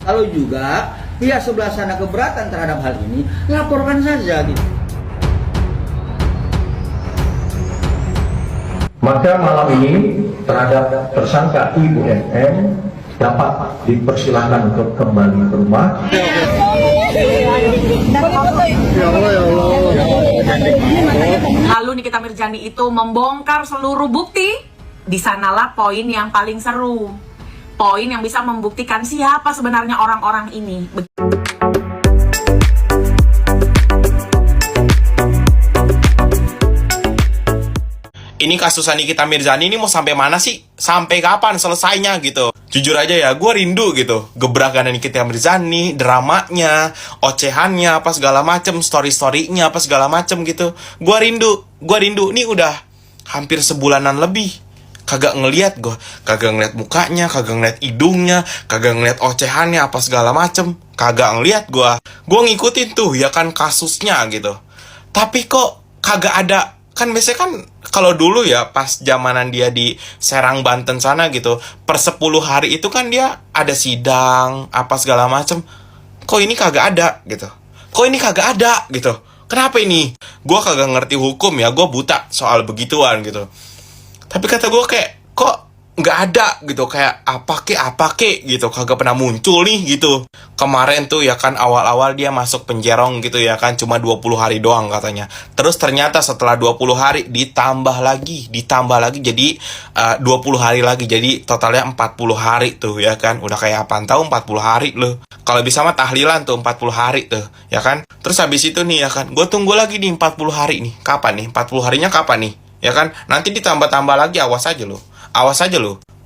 Kalau juga pihak sebelah sana keberatan terhadap hal ini, laporkan saja gitu. Maka malam ini terhadap tersangka Ibu MM dapat dipersilahkan untuk kembali ke rumah. Lalu Nikita Mirzani itu membongkar seluruh bukti. Di sanalah poin yang paling seru. Poin yang bisa membuktikan siapa sebenarnya orang-orang ini. Ini kasus Nikita Mirzani ini mau sampai mana sih? Sampai kapan selesainya gitu? Jujur aja ya, gue rindu gitu. Gebrakan Nikita Mirzani, dramanya, ocehannya, apa segala macem, story-storynya, apa segala macem gitu. Gue rindu. Ini udah hampir sebulanan lebih. Kagak ngeliat gue, kagak ngeliat mukanya, kagak ngeliat hidungnya, kagak ngeliat ocehannya, apa segala macem. Kagak ngeliat gue. Gue ngikutin tuh ya kan kasusnya gitu. Tapi kok kagak ada. Kan biasanya kan kalau dulu ya pas zamanan dia di Serang Banten sana gitu, per 10 hari itu kan dia ada sidang apa segala macem. Kok ini kagak ada gitu? Kok ini kagak ada gitu? Kenapa ini? Gue kagak ngerti hukum ya, gue buta soal begituan gitu. Tapi kata gue kayak kok nggak ada gitu, kayak apa kek gitu, kagak pernah muncul nih gitu. Kemarin tuh ya kan awal-awal dia masuk penjerong gitu ya kan, cuma 20 hari doang katanya. Terus ternyata setelah 20 hari ditambah lagi jadi 20 hari lagi, jadi totalnya 40 hari tuh ya kan. Udah kayak apaan tahu 40 hari loh. Kalau bisa mah tahlilan tuh 40 hari tuh ya kan. Terus habis itu nih ya kan, gue tunggu lagi nih 40 hari nih. Kapan nih? 40 harinya kapan nih? Ya kan, nanti ditambah-tambah lagi, awas aja lo.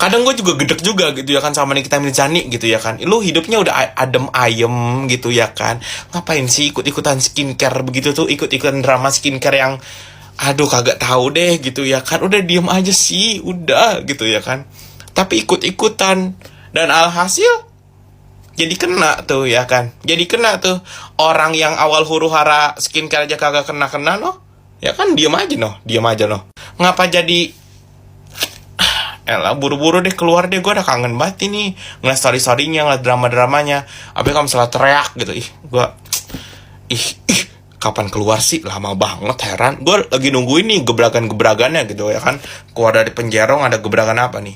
Kadang gue juga gedek juga gitu ya kan sama Nikita Mirzani gitu ya kan. Lu hidupnya udah adem ayem gitu ya kan. Ngapain sih ikut-ikutan skincare begitu tuh, ikut-ikutan drama skincare yang aduh kagak tahu deh gitu ya kan. Udah diem aja sih, udah gitu ya kan. Tapi ikut-ikutan dan alhasil jadi kena tuh ya kan. Jadi kena tuh orang yang awal huru hara skincare aja kagak kena noh. Ya kan diem aja noh. Ngapa jadi elah buru-buru deh keluar deh, gue udah kangen banget ini ngeliat story-storynya, ngeliat drama-dramanya. Apa kalau misalnya teriak gitu, kapan keluar sih, lama banget, heran. Gue lagi nungguin nih gebrakan-gebrakannya gitu ya kan. Keluar dari penjerong ada gebrakan apa nih?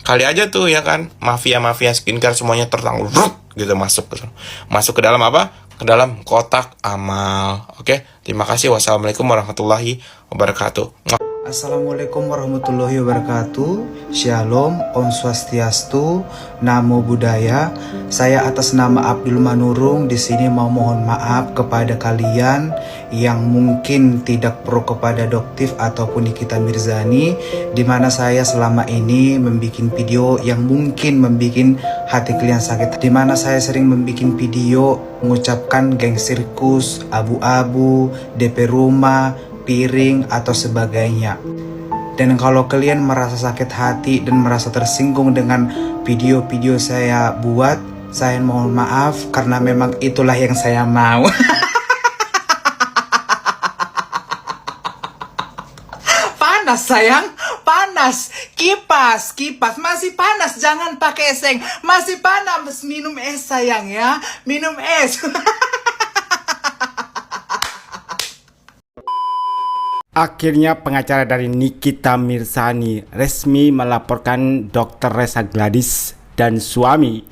Kali aja tuh ya kan, mafia-mafia skincare semuanya tertanggung gitu masuk ke dalam apa? Ke dalam kotak amal. Oke, terima kasih. Wassalamualaikum warahmatullahi wabarakatuh. Assalamualaikum warahmatullahi wabarakatuh. Shalom, Om Swastiastu, Namo Buddhaya. Saya atas nama Abdul Manurung di sini mau mohon maaf kepada kalian yang mungkin tidak pro kepada Doktif ataupun Nikita Mirzani, di mana saya selama ini membuat video yang mungkin membuat hati kalian sakit, di mana saya sering membuat video mengucapkan geng sirkus, abu-abu, DP rumah, piring atau sebagainya. Dan kalau kalian merasa sakit hati dan merasa tersinggung dengan video-video saya buat, saya mohon maaf karena memang itulah yang saya mau. Panas sayang, panas. Kipas masih panas, jangan pakai seng. Masih panas, minum es sayang ya, minum es. Akhirnya pengacara dari Nikita Mirzani resmi melaporkan Dr. Reza Gladys dan suami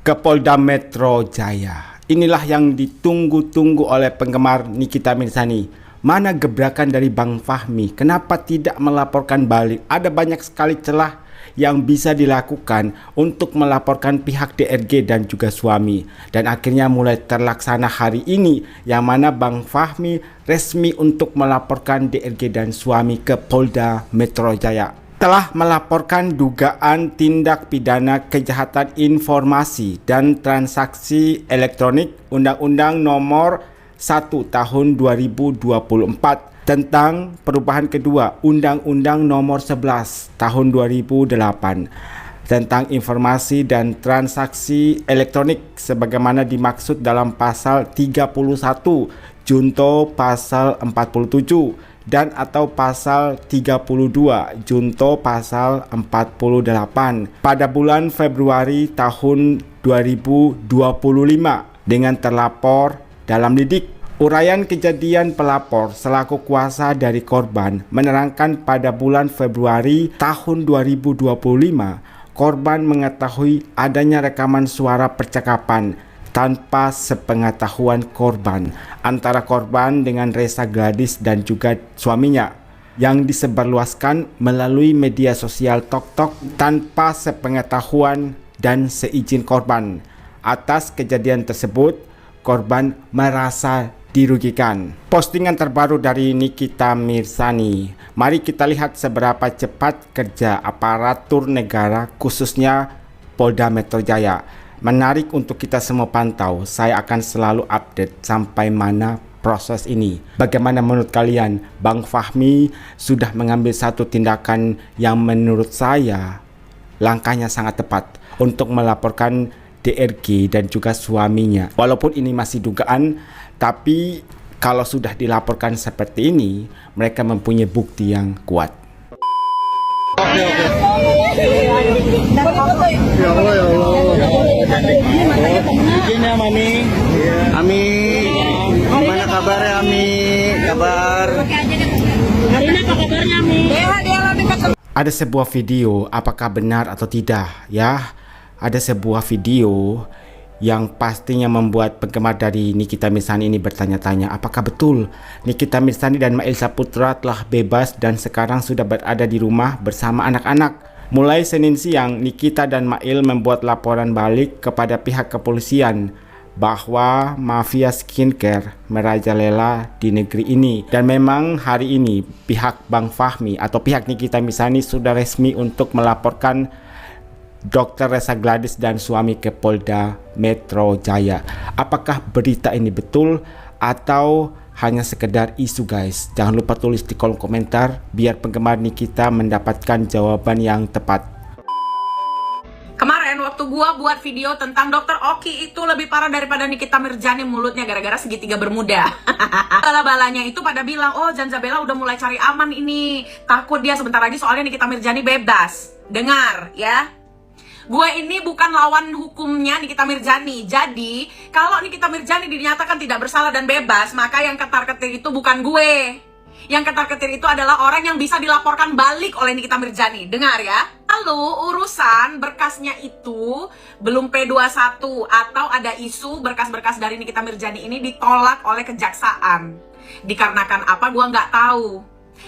ke Polda Metro Jaya. Inilah yang ditunggu-tunggu oleh penggemar Nikita Mirzani. Mana gebrakan dari Bang Fahmi? Kenapa tidak melaporkan balik? Ada banyak sekali celah yang bisa dilakukan untuk melaporkan pihak DRG dan juga suami. Dan akhirnya mulai terlaksana hari ini, yang mana Bang Fahmi resmi untuk melaporkan DRG dan suami ke Polda Metro Jaya. Telah melaporkan dugaan tindak pidana kejahatan informasi dan transaksi elektronik Undang-Undang Nomor 1 Tahun 2024 tentang perubahan kedua Undang-Undang Nomor 11 Tahun 2008 tentang informasi dan transaksi elektronik sebagaimana dimaksud dalam pasal 31 junto pasal 47 dan atau pasal 32 junto pasal 48 pada bulan Februari tahun 2025 dengan terlapor dalam lidik. Uraian kejadian pelapor selaku kuasa dari korban menerangkan pada bulan Februari tahun 2025 korban mengetahui adanya rekaman suara percakapan tanpa sepengetahuan korban antara korban dengan Reza Gladys dan juga suaminya yang disebarluaskan melalui media sosial TikTok tanpa sepengetahuan dan seizin korban. Atas kejadian tersebut, korban merasa dirugikan. Postingan terbaru dari Nikita Mirzani. Mari kita lihat seberapa cepat kerja aparatur negara khususnya Polda Metro Jaya. Menarik untuk kita semua pantau. Saya akan selalu update sampai mana proses ini. Bagaimana menurut kalian? Bang Fahmi sudah mengambil satu tindakan yang menurut saya langkahnya sangat tepat untuk melaporkan DRG dan juga suaminya. Walaupun ini masih dugaan, tapi kalau sudah dilaporkan seperti ini, mereka mempunyai bukti yang kuat. Ya Allah. Izin ya Mami. Ami. Gimana kabarnya Ami? Kabar. Hari ini apa kabarnya, Mi? Ada sebuah video, apakah benar atau tidak ya? Ada sebuah video yang pastinya membuat penggemar dari Nikita Mirzani ini bertanya-tanya, apakah betul Nikita Mirzani dan Mail Saputra telah bebas dan sekarang sudah berada di rumah bersama anak-anak. Mulai Senin siang, Nikita dan Mail membuat laporan balik kepada pihak kepolisian bahwa mafia skincare merajalela di negeri ini. Dan memang hari ini pihak Bang Fahmi atau pihak Nikita Mirzani sudah resmi untuk melaporkan Dr. Reza Gladys dan suami ke Polda Metro Jaya. Apakah berita ini betul atau hanya sekedar isu, guys? Jangan lupa tulis di kolom komentar biar penggemar Nikita mendapatkan jawaban yang tepat. Kemarin waktu gua buat video tentang Dr. Oki itu lebih parah daripada Nikita Mirzani mulutnya gara-gara segitiga bermuda. Bala-balanya itu pada bilang, oh Zanzabella udah mulai cari aman ini. Takut dia sebentar lagi soalnya Nikita Mirzani bebas. Dengar ya. Gue ini bukan lawan hukumnya Nikita Mirzani. Jadi, kalau Nikita Mirzani dinyatakan tidak bersalah dan bebas, maka yang ketar-ketir itu bukan gue. Yang ketar-ketir itu adalah orang yang bisa dilaporkan balik oleh Nikita Mirzani. Dengar ya. Lalu, urusan berkasnya itu belum P21 atau ada isu berkas-berkas dari Nikita Mirzani ini ditolak oleh kejaksaan. Dikarenakan apa? Gue nggak tahu.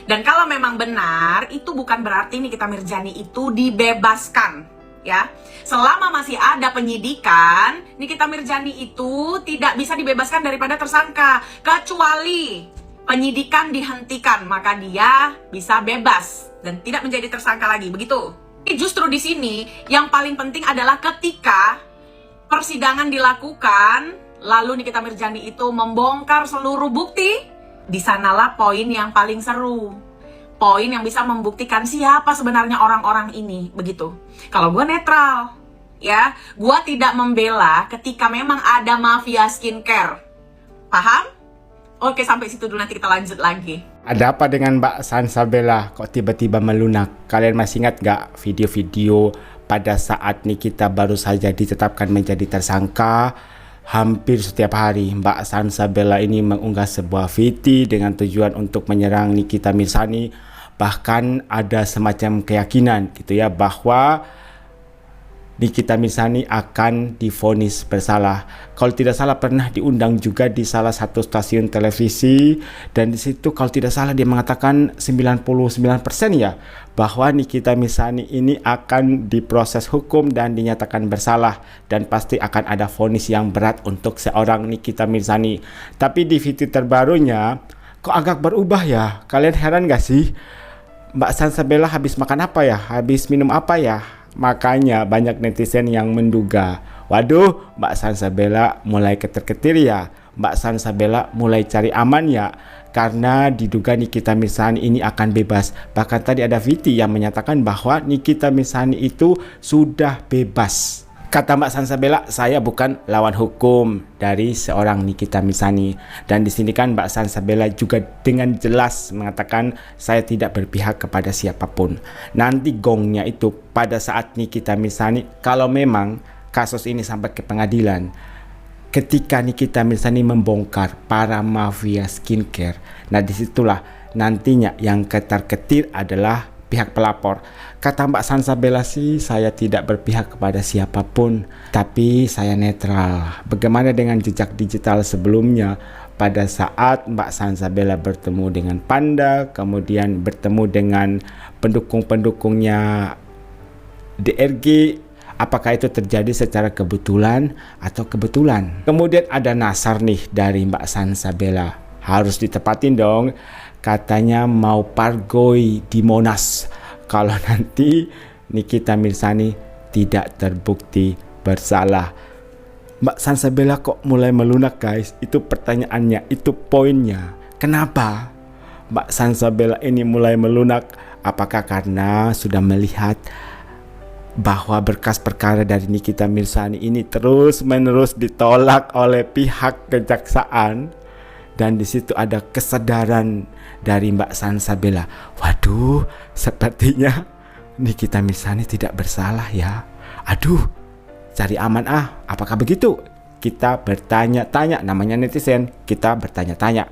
Dan kalau memang benar, itu bukan berarti Nikita Mirzani itu dibebaskan. Ya, selama masih ada penyidikan, Nikita Mirzani itu tidak bisa dibebaskan daripada tersangka kecuali penyidikan dihentikan, maka dia bisa bebas dan tidak menjadi tersangka lagi. Begitu. Justru di sini yang paling penting adalah ketika persidangan dilakukan, lalu Nikita Mirzani itu membongkar seluruh bukti, di sanalah poin yang paling seru. Poin yang bisa membuktikan siapa sebenarnya orang-orang ini, begitu. Kalau gue netral, ya, gue tidak membela ketika memang ada mafia skincare. Paham? Oke, sampai situ dulu, nanti kita lanjut lagi. Ada apa dengan Mbak Zanzabella kok tiba-tiba melunak? Kalian masih ingat gak video-video pada saat Nikita baru saja ditetapkan menjadi tersangka? Hampir setiap hari Mbak Zanzabella ini mengunggah sebuah video dengan tujuan untuk menyerang Nikita Mirzani. Bahkan ada semacam keyakinan gitu ya bahwa Nikita Mirzani akan divonis bersalah. Kalau tidak salah pernah diundang juga di salah satu stasiun televisi, dan di situ kalau tidak salah dia mengatakan 99% ya bahwa Nikita Mirzani ini akan diproses hukum dan dinyatakan bersalah dan pasti akan ada vonis yang berat untuk seorang Nikita Mirzani. Tapi di video terbarunya kok agak berubah ya. Kalian heran gak sih? Mbak Zanzabella habis makan apa ya? Habis minum apa ya? Makanya banyak netizen yang menduga, waduh, Mbak Zanzabella mulai ketir-ketir ya, Mbak Zanzabella mulai cari aman ya, karena diduga Nikita Mirzani ini akan bebas. Bahkan tadi ada video yang menyatakan bahwa Nikita Mirzani itu sudah bebas. Kata Mbak Sansabella, saya bukan lawan hukum dari seorang Nikita Mirzani. Dan di sini kan Mbak Sansabella juga dengan jelas mengatakan saya tidak berpihak kepada siapapun. Nanti gongnya itu pada saat Nikita Mirzani, kalau memang kasus ini sampai ke pengadilan, ketika Nikita Mirzani membongkar para mafia skincare, nah disitulah nantinya yang ketar-ketir adalah pihak pelapor. Kata Mbak Sansabella sih, saya tidak berpihak kepada siapapun, tapi saya netral. Bagaimana dengan jejak digital sebelumnya? Pada saat Mbak Sansabella bertemu dengan Panda, kemudian bertemu dengan pendukung-pendukungnya DRG, apakah itu terjadi secara kebetulan atau kebetulan? Kemudian ada Nasar nih dari Mbak Sansabella. Harus ditepatin dong. Katanya mau pargoi di Monas kalau nanti Nikita Mirzani tidak terbukti bersalah. Mbak Sansabella kok mulai melunak guys? Itu pertanyaannya, itu poinnya. Kenapa Mbak Sansabella ini mulai melunak? Apakah karena sudah melihat bahwa berkas perkara dari Nikita Mirzani ini terus-menerus ditolak oleh pihak kejaksaan? Dan di situ ada kesadaran dari Mbak Sansabella. Waduh, sepertinya Nikita Mirzani tidak bersalah ya. Aduh, cari aman ah. Apakah begitu? Kita bertanya-tanya, namanya netizen. Kita bertanya-tanya.